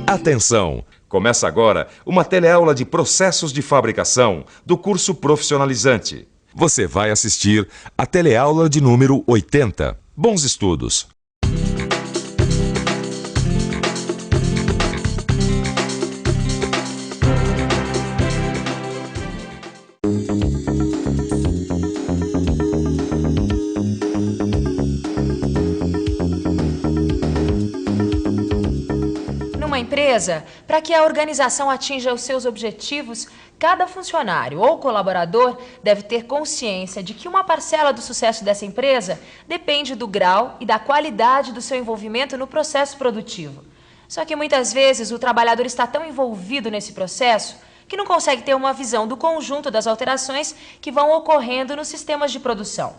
Atenção! Começa agora uma teleaula de processos de fabricação do curso profissionalizante. Você vai assistir a teleaula de número 80. Bons estudos! Empresa, para que a organização atinja os seus objetivos, cada funcionário ou colaborador deve ter consciência de que uma parcela do sucesso dessa empresa depende do grau e da qualidade do seu envolvimento no processo produtivo. Só que muitas vezes o trabalhador está tão envolvido nesse processo que não consegue ter uma visão do conjunto das alterações que vão ocorrendo nos sistemas de produção.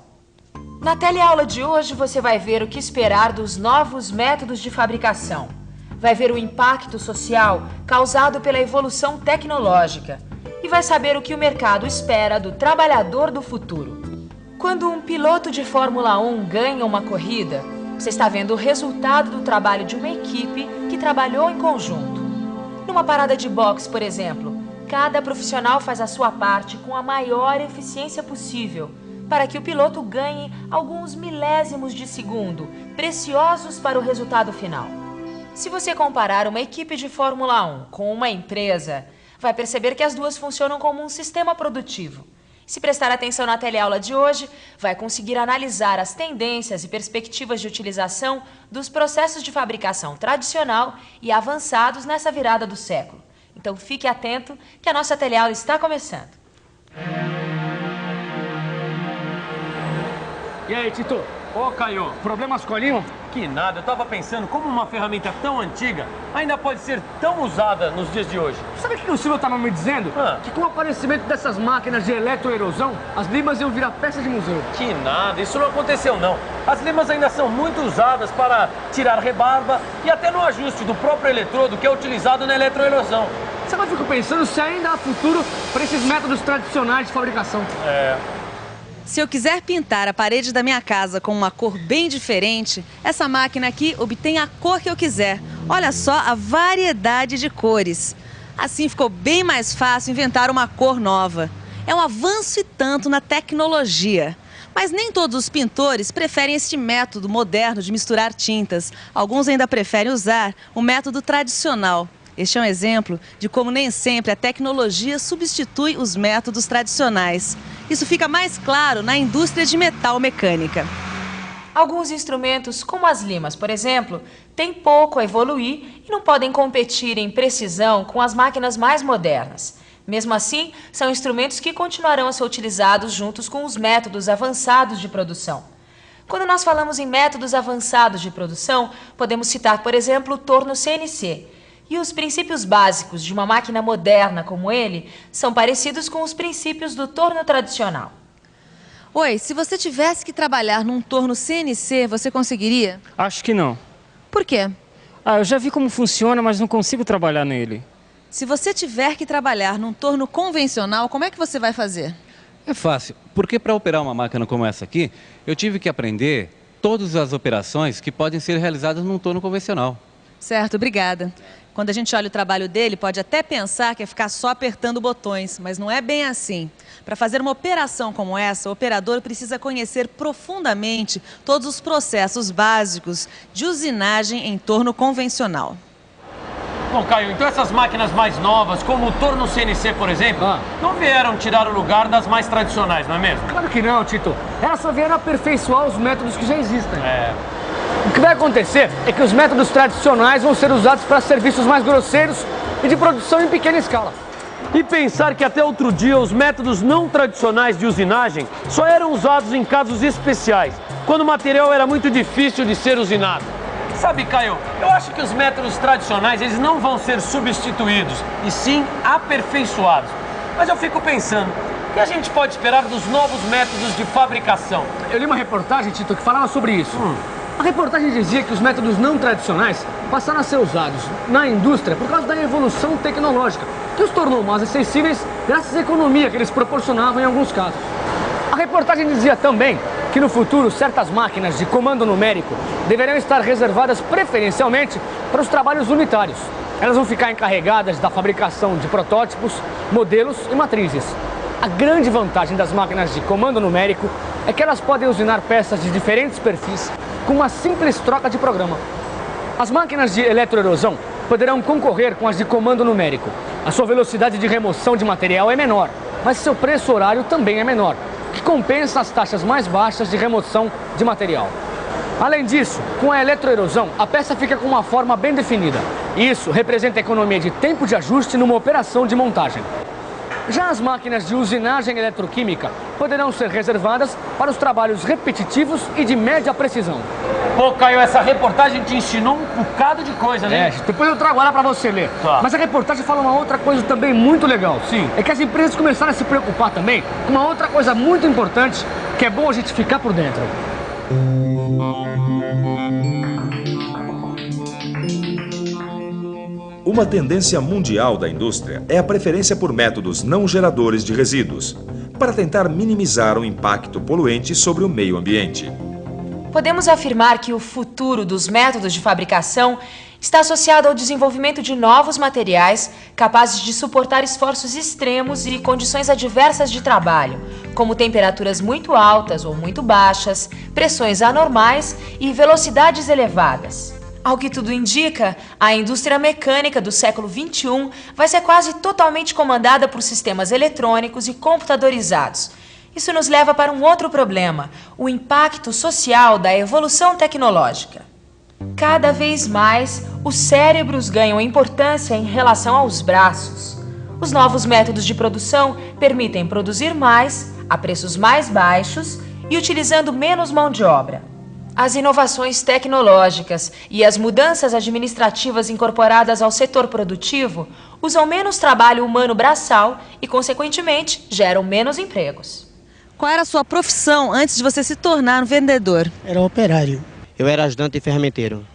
Na teleaula de hoje você vai ver o que esperar dos novos métodos de fabricação. Vai ver o impacto social causado pela evolução tecnológica e vai saber o que o mercado espera do trabalhador do futuro. Quando um piloto de Fórmula 1 ganha uma corrida, você está vendo o resultado do trabalho de uma equipe que trabalhou em conjunto. Numa parada de boxe, por exemplo, cada profissional faz a sua parte com a maior eficiência possível para que o piloto ganhe alguns milésimos de segundo, preciosos para o resultado final. Se você comparar uma equipe de Fórmula 1 com uma empresa, vai perceber que as duas funcionam como um sistema produtivo. Se prestar atenção na teleaula de hoje, vai conseguir analisar as tendências e perspectivas de utilização dos processos de fabricação tradicional e avançados nessa virada do século. Então fique atento que a nossa teleaula está começando. E aí, Tito? Ô, Caio, problemas com a Lima? Que nada, eu tava pensando como uma ferramenta tão antiga ainda pode ser tão usada nos dias de hoje. Sabe o que o Silvio estava me dizendo? Que com o aparecimento dessas máquinas de eletroerosão, as limas iam virar peça de museu. Que nada, isso não aconteceu não. As limas ainda são muito usadas para tirar rebarba e até no ajuste do próprio eletrodo que é utilizado na eletroerosão. Sabe, eu fico pensando se ainda há futuro para esses métodos tradicionais de fabricação. Se eu quiser pintar a parede da minha casa com uma cor bem diferente, essa máquina aqui obtém a cor que eu quiser. Olha só a variedade de cores. Assim ficou bem mais fácil inventar uma cor nova. É um avanço e tanto na tecnologia. Mas nem todos os pintores preferem este método moderno de misturar tintas. Alguns ainda preferem usar o método tradicional. Este é um exemplo de como nem sempre a tecnologia substitui os métodos tradicionais. Isso fica mais claro na indústria de metal mecânica. Alguns instrumentos, como as limas, por exemplo, têm pouco a evoluir e não podem competir em precisão com as máquinas mais modernas. Mesmo assim, são instrumentos que continuarão a ser utilizados juntos com os métodos avançados de produção. Quando nós falamos em métodos avançados de produção, podemos citar, por exemplo, o torno CNC. E os princípios básicos de uma máquina moderna como ele são parecidos com os princípios do torno tradicional. Oi, se você tivesse que trabalhar num torno CNC, você conseguiria? Acho que não. Por quê? Eu já vi como funciona, mas não consigo trabalhar nele. Se você tiver que trabalhar num torno convencional, como é que você vai fazer? É fácil, porque para operar uma máquina como essa aqui, eu tive que aprender todas as operações que podem ser realizadas num torno convencional. Certo, obrigada. Quando a gente olha o trabalho dele, pode até pensar que é ficar só apertando botões, mas não é bem assim. Para fazer uma operação como essa, o operador precisa conhecer profundamente todos os processos básicos de usinagem em torno convencional. Bom, Caio, então essas máquinas mais novas, como o torno CNC, por exemplo, não vieram tirar o lugar das mais tradicionais, não é mesmo? Claro que não, Tito. Elas só vieram aperfeiçoar os métodos que já existem. O que vai acontecer é que os métodos tradicionais vão ser usados para serviços mais grosseiros e de produção em pequena escala. E pensar que até outro dia os métodos não tradicionais de usinagem só eram usados em casos especiais, quando o material era muito difícil de ser usinado. Sabe, Caio, eu acho que os métodos tradicionais eles não vão ser substituídos, e sim aperfeiçoados. Mas eu fico pensando, o que a gente pode esperar dos novos métodos de fabricação? Eu li uma reportagem, Tito, que falava sobre isso. A reportagem dizia que os métodos não tradicionais passaram a ser usados na indústria por causa da evolução tecnológica, que os tornou mais acessíveis graças à economia que eles proporcionavam em alguns casos. A reportagem dizia também que no futuro certas máquinas de comando numérico deverão estar reservadas preferencialmente para os trabalhos unitários. Elas vão ficar encarregadas da fabricação de protótipos, modelos e matrizes. A grande vantagem das máquinas de comando numérico é que elas podem usinar peças de diferentes perfis com uma simples troca de programa. As máquinas de eletroerosão poderão concorrer com as de comando numérico. A sua velocidade de remoção de material é menor, mas seu preço horário também é menor, o que compensa as taxas mais baixas de remoção de material. Além disso, com a eletroerosão, a peça fica com uma forma bem definida. Isso representa economia de tempo de ajuste numa operação de montagem. Já as máquinas de usinagem eletroquímica poderão ser reservadas para os trabalhos repetitivos e de média precisão. Pô, Caio, essa reportagem te ensinou um bocado de coisa, né? Depois eu trago ela para você ler. Tá. Mas a reportagem fala uma outra coisa também muito legal. Sim. É que as empresas começaram a se preocupar também com uma outra coisa muito importante, que é bom a gente ficar por dentro. Uma tendência mundial da indústria é a preferência por métodos não geradores de resíduos, para tentar minimizar o impacto poluente sobre o meio ambiente. Podemos afirmar que o futuro dos métodos de fabricação está associado ao desenvolvimento de novos materiais capazes de suportar esforços extremos e condições adversas de trabalho, como temperaturas muito altas ou muito baixas, pressões anormais e velocidades elevadas. Ao que tudo indica, a indústria mecânica do século XXI vai ser quase totalmente comandada por sistemas eletrônicos e computadorizados. Isso nos leva para um outro problema, o impacto social da evolução tecnológica. Cada vez mais, os cérebros ganham importância em relação aos braços. Os novos métodos de produção permitem produzir mais, a preços mais baixos e utilizando menos mão de obra. As inovações tecnológicas e as mudanças administrativas incorporadas ao setor produtivo usam menos trabalho humano braçal e, consequentemente, geram menos empregos. Qual era a sua profissão antes de você se tornar um vendedor? Era operário. Eu era ajudante e ferramenteiro.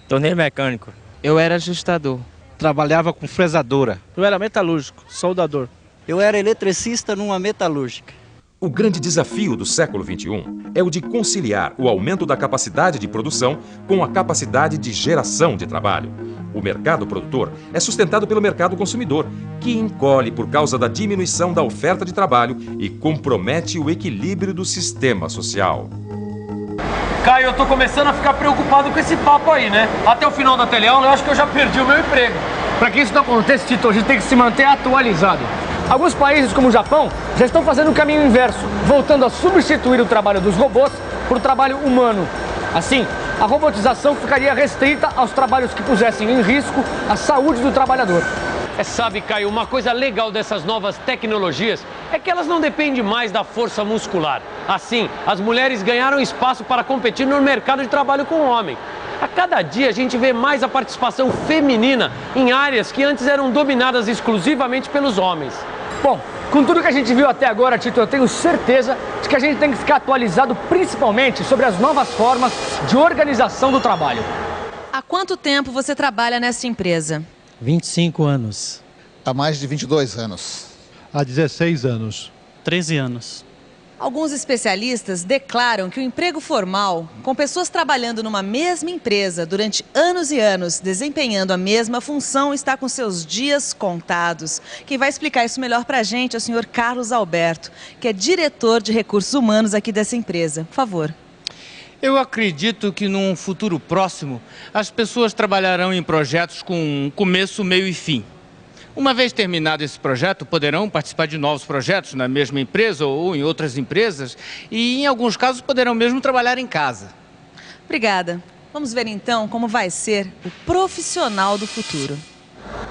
Torneio mecânico. Eu era ajustador. Trabalhava com fresadora. Eu era metalúrgico, soldador. Eu era eletricista numa metalúrgica. O grande desafio do século XXI é o de conciliar o aumento da capacidade de produção com a capacidade de geração de trabalho. O mercado produtor é sustentado pelo mercado consumidor, que encolhe por causa da diminuição da oferta de trabalho e compromete o equilíbrio do sistema social. Caio, eu tô começando a ficar preocupado com esse papo aí, né? Até o final da teleaula eu acho que eu já perdi o meu emprego. Para que isso não aconteça, Tito, a gente tem que se manter atualizado. Alguns países, como o Japão, já estão fazendo o caminho inverso, voltando a substituir o trabalho dos robôs por trabalho humano. Assim, a robotização ficaria restrita aos trabalhos que pusessem em risco a saúde do trabalhador. Sabe, Caio, uma coisa legal dessas novas tecnologias é que elas não dependem mais da força muscular. Assim, as mulheres ganharam espaço para competir no mercado de trabalho com o homem. A cada dia a gente vê mais a participação feminina em áreas que antes eram dominadas exclusivamente pelos homens. Bom, com tudo que a gente viu até agora, Tito, eu tenho certeza de que a gente tem que ficar atualizado principalmente sobre as novas formas de organização do trabalho. Há quanto tempo você trabalha nessa empresa? 25 anos. Há mais de 22 anos. Há 16 anos. 13 anos. Alguns especialistas declaram que o emprego formal, com pessoas trabalhando numa mesma empresa durante anos e anos, desempenhando a mesma função, está com seus dias contados. Quem vai explicar isso melhor para a gente é o senhor Carlos Alberto, que é diretor de recursos humanos aqui dessa empresa. Por favor. Eu acredito que num futuro próximo, as pessoas trabalharão em projetos com começo, meio e fim. Uma vez terminado esse projeto, poderão participar de novos projetos na mesma empresa ou em outras empresas e, em alguns casos, poderão mesmo trabalhar em casa. Obrigada. Vamos ver então como vai ser o profissional do futuro.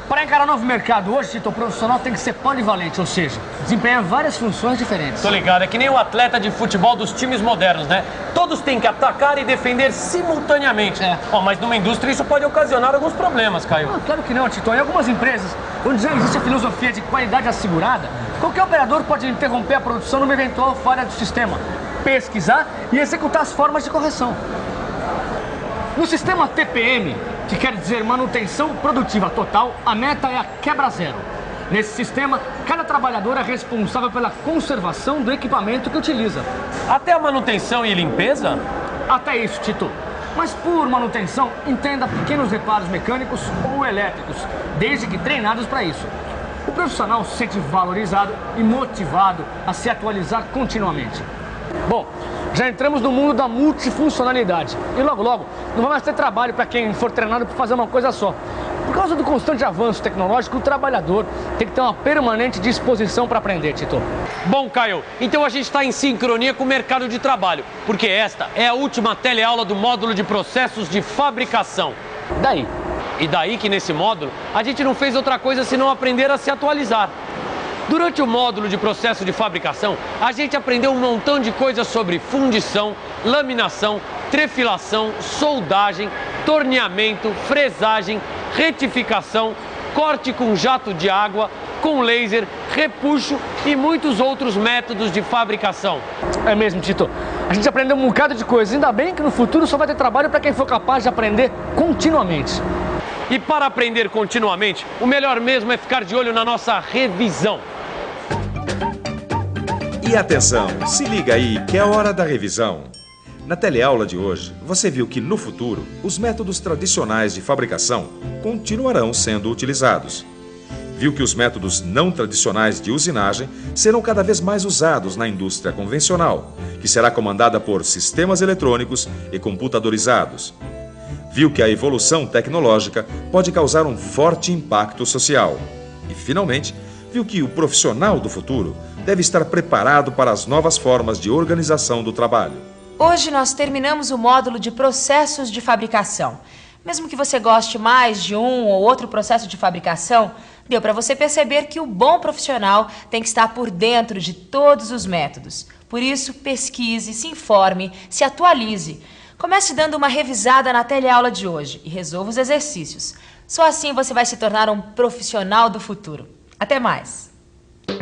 Para encarar o novo mercado hoje, Tito, o profissional tem que ser polivalente, ou seja, desempenhar várias funções diferentes. Tô ligado, é que nem o atleta de futebol dos times modernos, né? Todos têm que atacar e defender simultaneamente. Mas numa indústria isso pode ocasionar alguns problemas, Caio. Claro que não, Tito. Em algumas empresas, onde já existe a filosofia de qualidade assegurada, qualquer operador pode interromper a produção numa eventual falha do sistema, pesquisar e executar as formas de correção. No sistema TPM, que quer dizer manutenção produtiva total, a meta é a quebra zero. Nesse sistema, cada trabalhador é responsável pela conservação do equipamento que utiliza. Até a manutenção e limpeza? Até isso, Tito. Mas por manutenção, entenda pequenos reparos mecânicos ou elétricos, desde que treinados para isso. O profissional se sente valorizado e motivado a se atualizar continuamente. Bom, já entramos no mundo da multifuncionalidade e logo não vai mais ter trabalho para quem for treinado para fazer uma coisa só. Por causa do constante avanço tecnológico, o trabalhador tem que ter uma permanente disposição para aprender, Tito. Bom, Caio, então a gente está em sincronia com o mercado de trabalho, porque esta é a última teleaula do módulo de processos de fabricação. Daí? E daí que nesse módulo a gente não fez outra coisa senão aprender a se atualizar. Durante o módulo de processo de fabricação, a gente aprendeu um montão de coisas sobre fundição, laminação, trefilação, soldagem, torneamento, fresagem, retificação, corte com jato de água, com laser, repuxo e muitos outros métodos de fabricação. É mesmo, Tito. A gente aprendeu um bocado de coisas. Ainda bem que no futuro só vai ter trabalho para quem for capaz de aprender continuamente. E para aprender continuamente, o melhor mesmo é ficar de olho na nossa revisão. E atenção, se liga aí que é hora da revisão. Na teleaula de hoje, você viu que no futuro, os métodos tradicionais de fabricação continuarão sendo utilizados. Viu que os métodos não tradicionais de usinagem serão cada vez mais usados na indústria convencional, que será comandada por sistemas eletrônicos e computadorizados. Viu que a evolução tecnológica pode causar um forte impacto social. E, finalmente, viu que o profissional do futuro deve estar preparado para as novas formas de organização do trabalho. Hoje nós terminamos o módulo de processos de fabricação. Mesmo que você goste mais de um ou outro processo de fabricação, deu para você perceber que o bom profissional tem que estar por dentro de todos os métodos. Por isso, pesquise, se informe, se atualize. Comece dando uma revisada na teleaula de hoje e resolva os exercícios. Só assim você vai se tornar um profissional do futuro. Até mais!